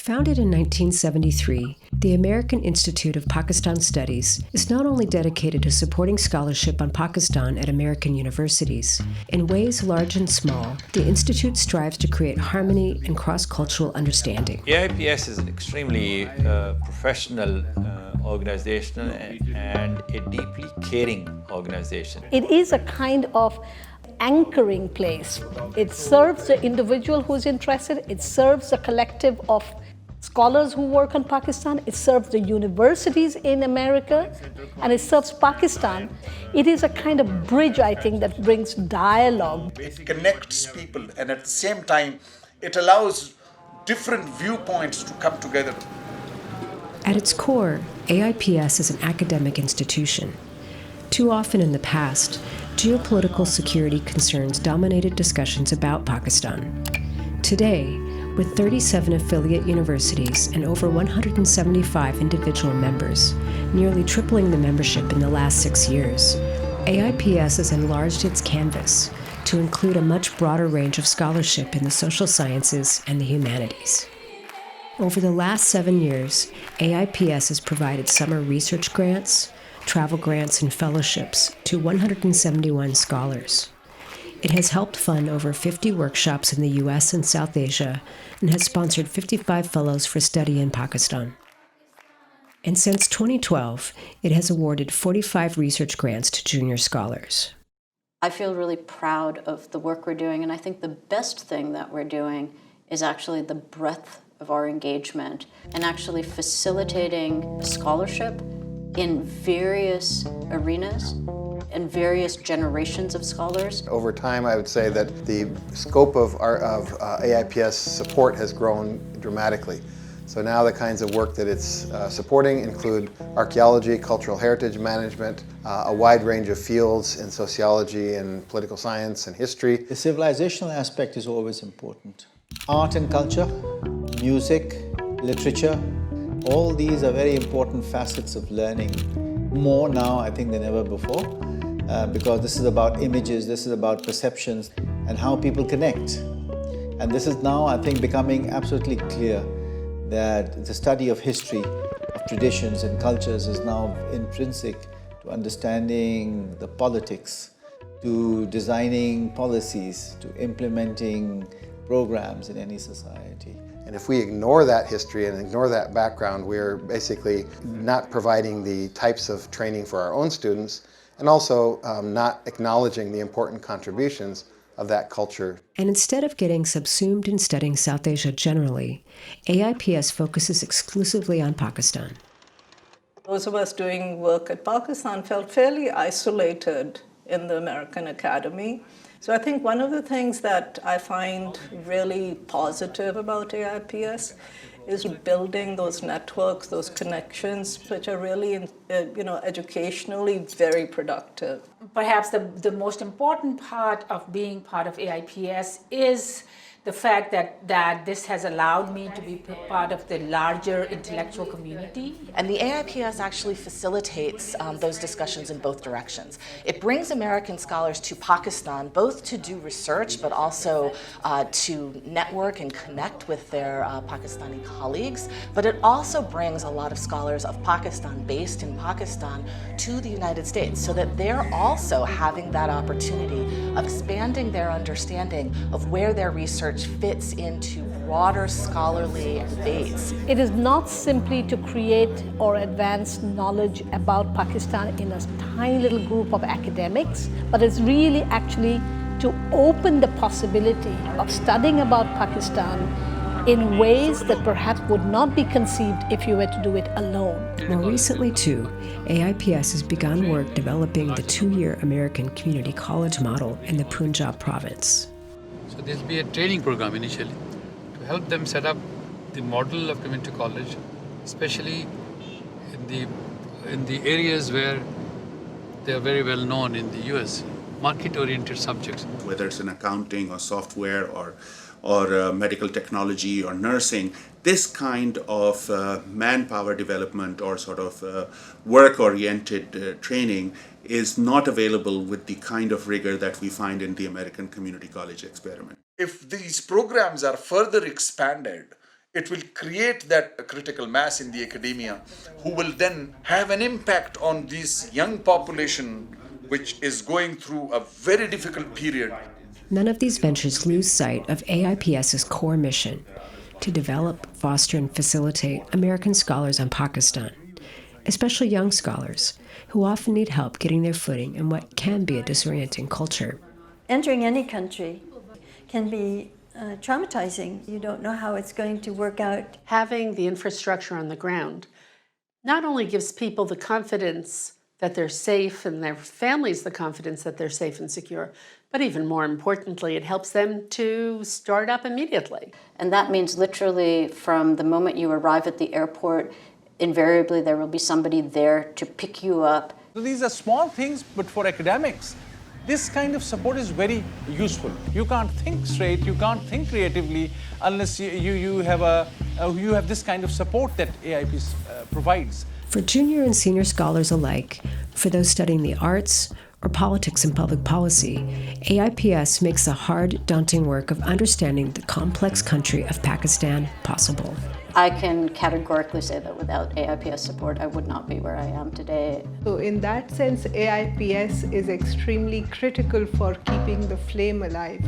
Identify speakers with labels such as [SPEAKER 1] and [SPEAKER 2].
[SPEAKER 1] Founded in 1973, the American Institute of Pakistan Studies is not only dedicated to supporting scholarship on Pakistan at American universities. In ways large and small, the Institute strives to create harmony and cross-cultural understanding.
[SPEAKER 2] AIPS is an extremely professional organization and a deeply caring organization.
[SPEAKER 3] It is a kind of anchoring place. It serves the individual who's interested, it serves the collective of scholars who work on Pakistan, it serves the universities in America, and it serves Pakistan. It is a kind of bridge, I think, that brings dialogue.
[SPEAKER 4] It connects people, and at the same time, it allows different viewpoints to come together.
[SPEAKER 1] At its core, AIPS is an academic institution. Too often in the past, geopolitical security concerns dominated discussions about Pakistan. Today, with 37 affiliate universities and over 175 individual members, nearly tripling the membership in the last 6 years, AIPS has enlarged its canvas to include a much broader range of scholarship in the social sciences and the humanities. Over the last 7 years, AIPS has provided summer research grants, travel grants, and fellowships to 171 scholars. It has helped fund over 50 workshops in the U.S. and South Asia and has sponsored 55 fellows for study in Pakistan. And since 2012, it has awarded 45 research grants to junior scholars.
[SPEAKER 5] I feel really proud of the work we're doing, and I think the best thing that we're doing is actually the breadth of our engagement and actually facilitating scholarship in various arenas and various generations of scholars.
[SPEAKER 6] Over time, I would say that the scope of AIPS support has grown dramatically. So now the kinds of work that it's supporting include archaeology, cultural heritage management, a wide range of fields in sociology and political science and history.
[SPEAKER 7] The civilizational aspect is always important. Art and culture, music, literature, all these are very important facets of learning. More now, I think, than ever before. Because this is about images, this is about perceptions and how people connect. And this is now, I think, becoming absolutely clear that the study of history, of traditions and cultures is now intrinsic to understanding the politics, to designing policies, to implementing programs in any society.
[SPEAKER 6] And if we ignore that history and ignore that background, we're basically not providing the types of training for our own students, and also not acknowledging the important contributions of that culture.
[SPEAKER 1] And instead of getting subsumed in studying South Asia generally, AIPS focuses exclusively on Pakistan.
[SPEAKER 8] Those of us doing work at Pakistan felt fairly isolated in the American Academy. So I think one of the things that I find really positive about AIPS is building those networks, those connections, which are really, educationally very productive.
[SPEAKER 9] Perhaps the most important part of being part of AIPS is the fact that this has allowed me to be part of the larger intellectual community.
[SPEAKER 10] And the AIPS actually facilitates those discussions in both directions. It brings American scholars to Pakistan, both to do research, but also to network and connect with their Pakistani colleagues. But it also brings a lot of scholars of Pakistan, based in Pakistan, to the United States, so that they're also having that opportunity of expanding their understanding of where their research fits into broader scholarly debates.
[SPEAKER 3] It is not simply to create or advance knowledge about Pakistan in a tiny little group of academics, but it's really actually to open the possibility of studying about Pakistan in ways that perhaps would not be conceived if you were to do it alone.
[SPEAKER 1] More recently, too, AIPS has begun work developing the 2-year American Community College model in the Punjab province.
[SPEAKER 11] So this will be a training program initially to help them set up the model of community college, especially in the areas where they are very well known in the US, market-oriented subjects.
[SPEAKER 12] Whether it's in accounting or software or medical technology or nursing, this kind of manpower development or sort of work-oriented training is not available with the kind of rigor that we find in the American Community College experiment.
[SPEAKER 4] If these programs are further expanded It will create that critical mass in the academia who will then have an impact on this young population which is going through a very difficult period.
[SPEAKER 1] None of these ventures lose sight of AIPS's core mission: to develop, foster, and facilitate American scholars on Pakistan, especially young scholars who often need help getting their footing in what can be a disorienting culture.
[SPEAKER 13] Entering any country can be traumatizing. You don't know how it's going to work out.
[SPEAKER 14] Having the infrastructure on the ground not only gives people the confidence that they're safe and their families the confidence that they're safe and secure, but even more importantly, it helps them to start up immediately.
[SPEAKER 5] And that means literally from the moment you arrive at the airport, invariably there will be somebody there to pick you up.
[SPEAKER 15] So these are small things, but for academics, this kind of support is very useful. You can't think straight, you can't think creatively unless you have this kind of support that AIPS provides.
[SPEAKER 1] For junior and senior scholars alike, for those studying the arts or politics and public policy, AIPS makes the hard, daunting work of understanding the complex country of Pakistan possible.
[SPEAKER 5] I can categorically say that without AIPS support, I would not be where I am today.
[SPEAKER 16] So in that sense, AIPS is extremely critical for keeping the flame alive.